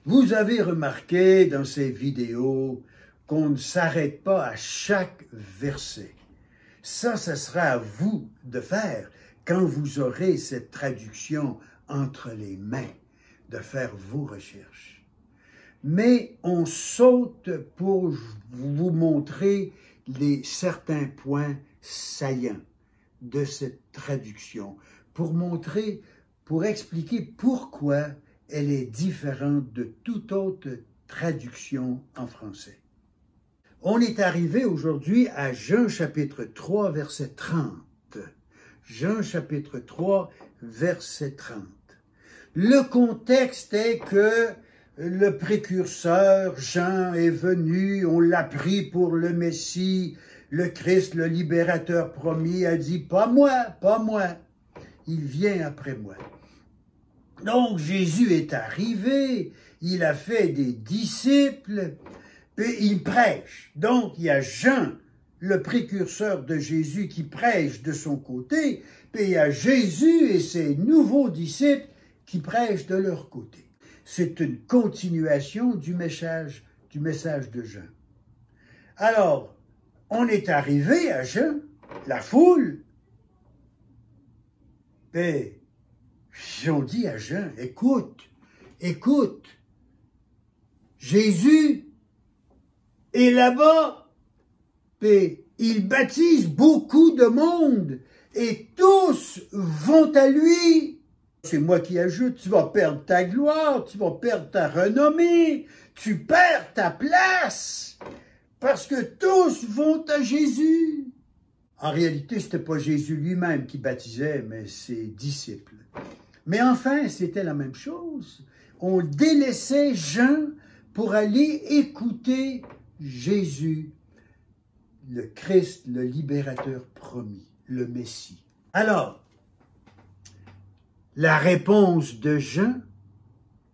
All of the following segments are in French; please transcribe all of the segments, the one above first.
Vous avez remarqué dans ces vidéos qu'on ne s'arrête pas à chaque verset. Ça sera à vous de faire quand vous aurez cette traduction entre les mains, de faire vos recherches. Mais on saute pour vous montrer certains points saillants de cette traduction, pour expliquer pourquoi elle est différente de toute autre traduction en français. On est arrivé aujourd'hui à Jean chapitre 3, verset 30. Jean chapitre 3, verset 30. Le contexte est que le précurseur Jean est venu, on l'a pris pour le Messie, le Christ, le libérateur promis, a dit « Pas moi, pas moi, il vient après moi ». Donc Jésus est arrivé, il a fait des disciples, et il prêche. Donc il y a Jean, le précurseur de Jésus, qui prêche de son côté, puis il y a Jésus et ses nouveaux disciples qui prêchent de leur côté. C'est une continuation du message de Jean. Alors, on est arrivé à Jean, la foule, et on dit à Jean, écoute, Jésus est là-bas, et il baptise beaucoup de monde, et tous vont à lui. C'est moi qui ajoute, tu vas perdre ta gloire, tu vas perdre ta renommée, tu perds ta place, parce que tous vont à Jésus. En réalité, ce n'était pas Jésus lui-même qui baptisait, mais ses disciples. Mais enfin, c'était la même chose. On délaissait Jean pour aller écouter Jésus, le Christ, le libérateur promis, le Messie. Alors, la réponse de Jean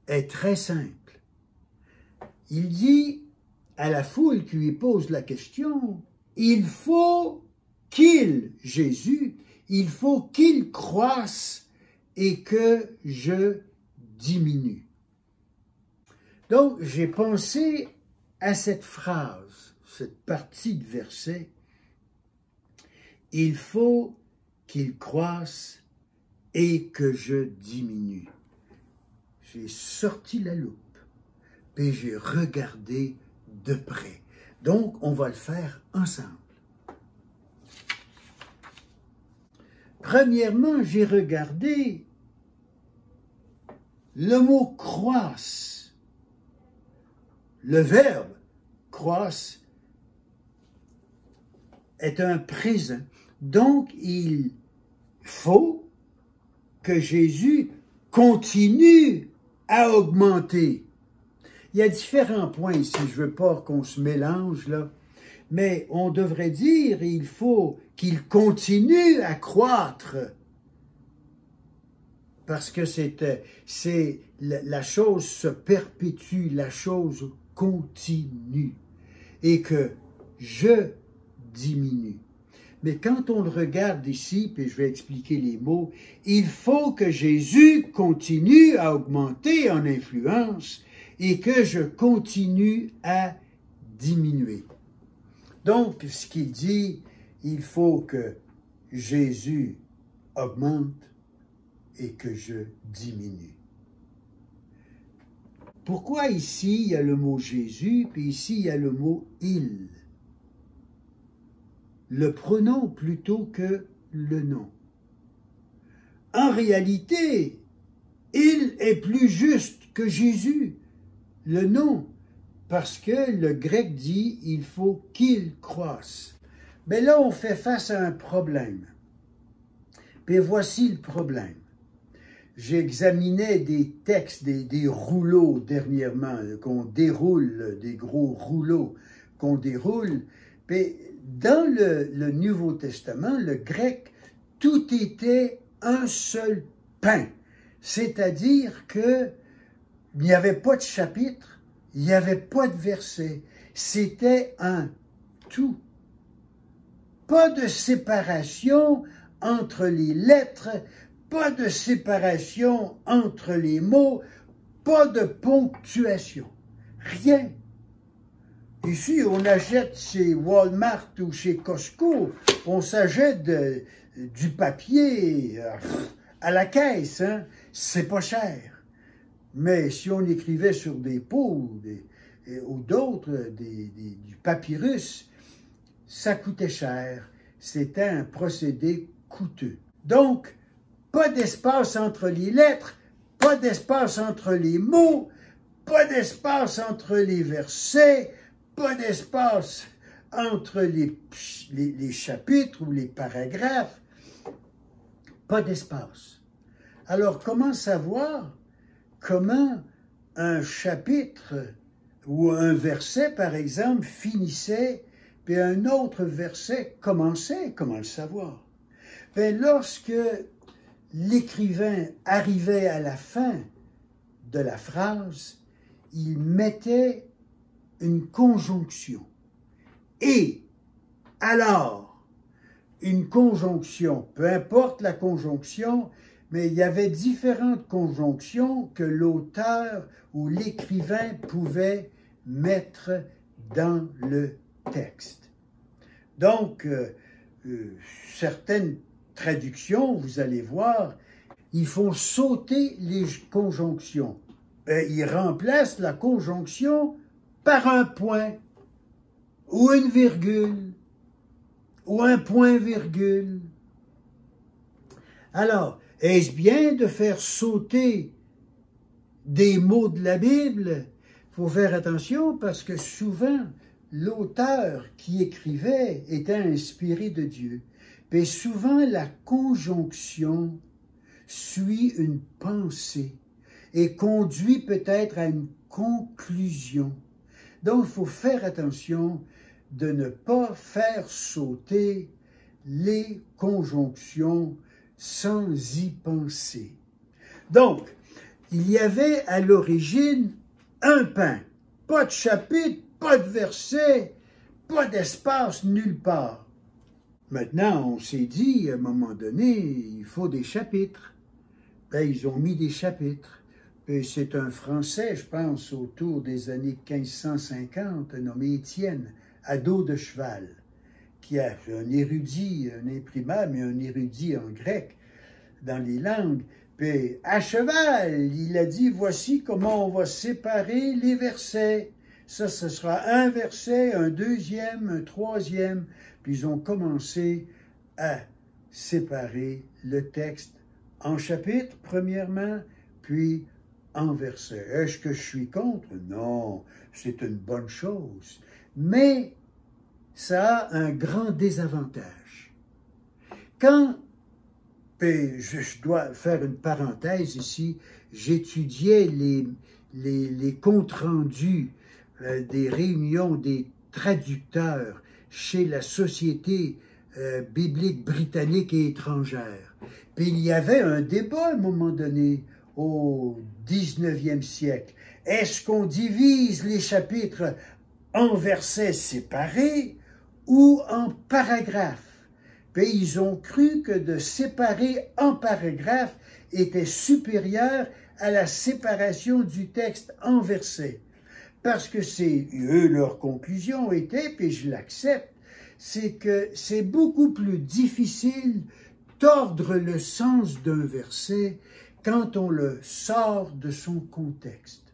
est très simple. Il dit à la foule qui lui pose la question, il faut Jésus, il faut qu'il croisse et que je diminue. Donc, j'ai pensé à cette phrase, cette partie de verset, il faut qu'il croisse et que je diminue. J'ai sorti la loupe, puis j'ai regardé de près. Donc, on va le faire ensemble. Premièrement, j'ai regardé le mot « croisse ». Le verbe « croisse » est un présent. Donc, il faut que Jésus continue à augmenter. Il y a différents points ici, je ne veux pas qu'on se mélange là, mais on devrait dire il faut qu'il continue à croître. Parce que la chose se perpétue, la chose continue, et que je diminue. Mais quand on le regarde ici, puis je vais expliquer les mots, il faut que Jésus continue à augmenter en influence et que je continue à diminuer. Donc, ce qu'il dit, il faut que Jésus augmente et que je diminue. Pourquoi ici, il y a le mot Jésus, puis ici, il y a le mot « il ». Le pronom plutôt que le nom. En réalité, il est plus juste que Jésus, le nom, parce que le grec dit il faut qu'il croisse. Mais là, on fait face à un problème. Et voici le problème. J'examinais des textes, des rouleaux dernièrement, qu'on déroule, des gros rouleaux qu'on déroule. Puis dans le Nouveau Testament, le grec, tout était un seul pain. C'est-à-dire qu'il n'y avait pas de chapitre, il n'y avait pas de verset. C'était un tout. Pas de séparation entre les lettres, pas de séparation entre les mots, pas de ponctuation, rien. Ici, on achète chez Walmart ou chez Costco, on s'achète du papier à la caisse, hein? C'est pas cher. Mais si on écrivait sur des pots ou d'autres, du papyrus, ça coûtait cher. C'était un procédé coûteux. Donc, pas d'espace entre les lettres, pas d'espace entre les mots, pas d'espace entre les versets, pas d'espace entre les chapitres ou les paragraphes, pas d'espace. Alors, comment savoir comment un chapitre ou un verset, par exemple, finissait, puis un autre verset commençait? Comment le savoir? Bien, lorsque l'écrivain arrivait à la fin de la phrase, il mettait une conjonction. Et alors, une conjonction, peu importe la conjonction, mais il y avait différentes conjonctions que l'auteur ou l'écrivain pouvait mettre dans le texte. Donc, certaines traductions, vous allez voir, ils font sauter les conjonctions. Ils remplacent la conjonction par un point, ou une virgule, ou un point-virgule. Alors, est-ce bien de faire sauter des mots de la Bible? Il faut faire attention parce que souvent, l'auteur qui écrivait était inspiré de Dieu. Mais souvent, la conjonction suit une pensée et conduit peut-être à une conclusion. Donc, il faut faire attention de ne pas faire sauter les conjonctions sans y penser. Donc, il y avait à l'origine un pain, pas de chapitre, pas de verset, pas d'espace nulle part. Maintenant, on s'est dit, à un moment donné, il faut des chapitres. Ben, ils ont mis des chapitres. Et c'est un Français, je pense, autour des années 1550, nommé Étienne, à dos de cheval, qui a un érudit, un imprimeur, mais un érudit en grec, dans les langues. Puis, à cheval, il a dit, voici comment on va séparer les versets. Ça, ce sera un verset, un deuxième, un troisième. Puis, ils ont commencé à séparer le texte en chapitres, premièrement, puis en versets. Est-ce que je suis contre? Non, c'est une bonne chose. Mais ça a un grand désavantage. Quand, puis je dois faire une parenthèse ici, j'étudiais les comptes rendus des réunions des traducteurs chez la Société biblique britannique et étrangère. Puis il y avait un débat à un moment donné, au 19e siècle. Est-ce qu'on divise les chapitres en versets séparés ou en paragraphes? Puis ils ont cru que de séparer en paragraphes était supérieur à la séparation du texte en versets. Parce que eux, leur conclusion était, puis je l'accepte, c'est que c'est beaucoup plus difficile tordre le sens d'un verset quand on le sort de son contexte.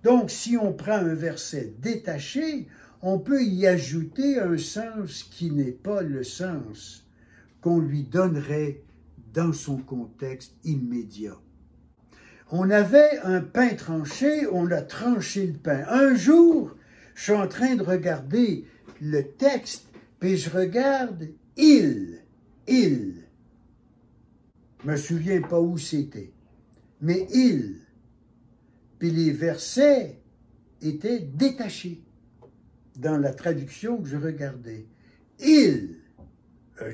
Donc, si on prend un verset détaché, on peut y ajouter un sens qui n'est pas le sens qu'on lui donnerait dans son contexte immédiat. On avait un pain tranché, on a tranché le pain. Un jour, je suis en train de regarder le texte, puis je regarde « il ». Je me souviens pas où c'était, mais « il ». Puis les versets étaient détachés dans la traduction que je regardais. « Il ».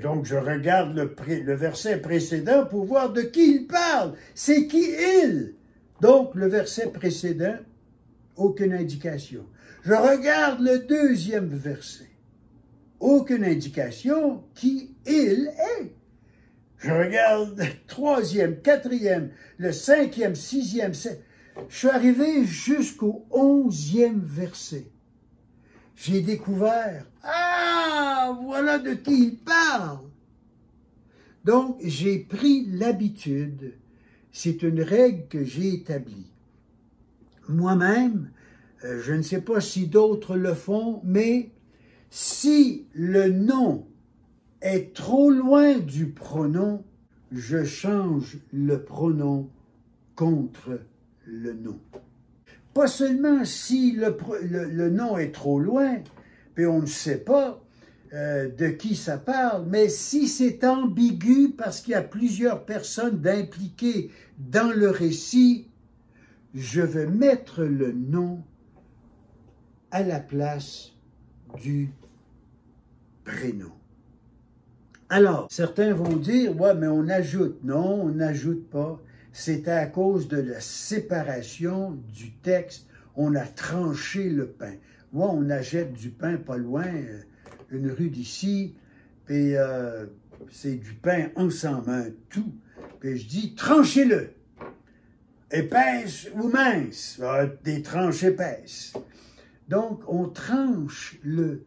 Donc, je regarde le verset précédent pour voir de qui il parle. C'est qui il? Donc, le verset précédent, aucune indication. Je regarde le deuxième verset. Aucune indication qui il est. Je regarde le troisième, quatrième, le cinquième, sixième, septième. Je suis arrivé jusqu'au 11e verset. J'ai découvert, ah, voilà de qui il parle. Donc, j'ai pris l'habitude, c'est une règle que j'ai établie. Moi-même, je ne sais pas si d'autres le font, mais si le nom est trop loin du pronom, je change le pronom contre le nom. Pas seulement si le nom est trop loin, puis on ne sait pas de qui ça parle, mais si c'est ambigu parce qu'il y a plusieurs personnes impliquées dans le récit, je vais mettre le nom à la place du prénom. Alors, certains vont dire, ouais, mais on ajoute. Non, on n'ajoute pas. C'est à cause de la séparation du texte. On a tranché le pain. Ouais, on achète du pain pas loin, une rue d'ici, puis c'est du pain ensemble, un tout. Puis je dis, tranchez-le. Épaisse ou mince? Des tranches épaisses. Donc, on tranche le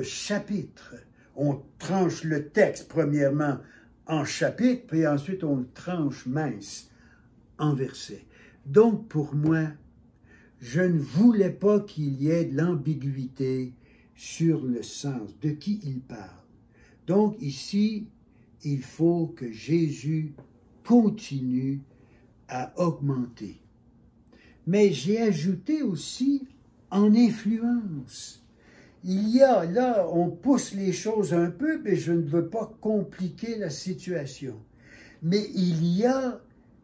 chapitre. On tranche le texte, premièrement, en chapitre, puis ensuite on le tranche mince en versets. Donc, pour moi, je ne voulais pas qu'il y ait de l'ambiguïté sur le sens, de qui il parle. Donc, ici, il faut que Jésus continue à augmenter. Mais j'ai ajouté aussi en influence. Il y a, là, on pousse les choses un peu, mais je ne veux pas compliquer la situation. Mais il y a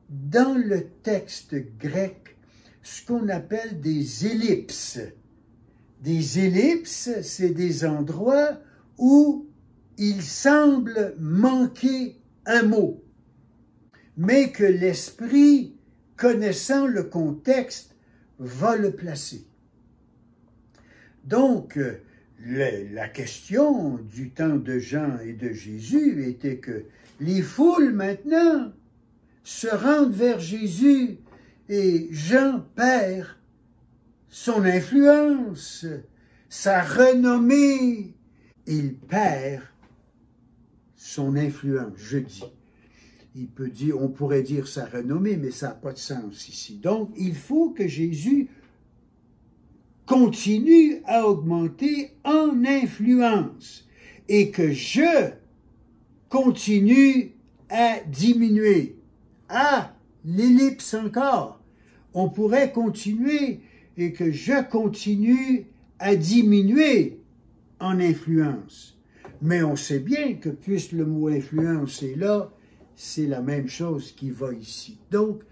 dans le texte grec ce qu'on appelle des ellipses. Des ellipses, c'est des endroits où il semble manquer un mot, mais que l'esprit, connaissant le contexte, va le placer. Donc, la question du temps de Jean et de Jésus était que les foules maintenant se rendent vers Jésus et Jean perd son influence, sa renommée. Il perd son influence, je dis. On pourrait dire sa renommée, mais ça n'a pas de sens ici. Donc, il faut que Jésus continue à augmenter en influence et que je continue à diminuer. Ah, l'ellipse encore. On pourrait continuer et que je continue à diminuer en influence. Mais on sait bien que puisque le mot influence est là, c'est la même chose qui va ici. Donc,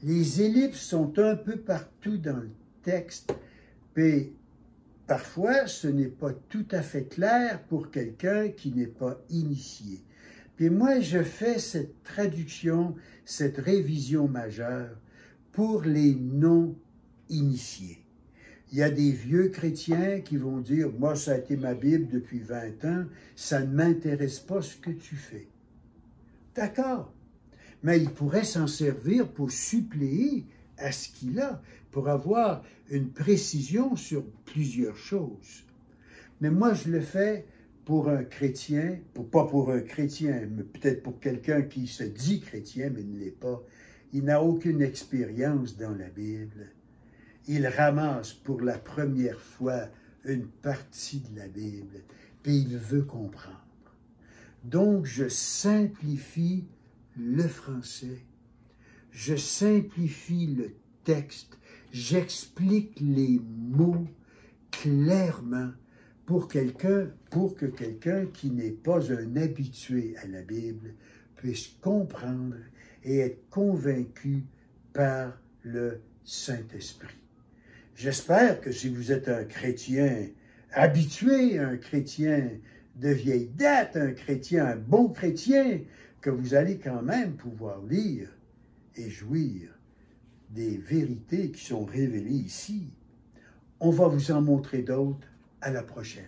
les ellipses sont un peu partout dans le texte, mais parfois, ce n'est pas tout à fait clair pour quelqu'un qui n'est pas initié. Puis moi, je fais cette traduction, cette révision majeure pour les non-initiés. Il y a des vieux chrétiens qui vont dire, moi, ça a été ma Bible depuis 20 ans, ça ne m'intéresse pas ce que tu fais. D'accord, mais il pourrait s'en servir pour suppléer à ce qu'il a, pour avoir une précision sur plusieurs choses. Mais moi, je le fais pour un chrétien, pas pour un chrétien, mais peut-être pour quelqu'un qui se dit chrétien, mais ne l'est pas. Il n'a aucune expérience dans la Bible. Il ramasse pour la première fois une partie de la Bible, puis il veut comprendre. Donc, je simplifie le français, je simplifie le texte, j'explique les mots clairement pour que quelqu'un qui n'est pas un habitué à la Bible puisse comprendre et être convaincu par le Saint-Esprit. J'espère que si vous êtes un chrétien habitué, un chrétien de vieille date, un bon chrétien, que vous allez quand même pouvoir lire et jouir des vérités qui sont révélées ici. On va vous en montrer d'autres à la prochaine.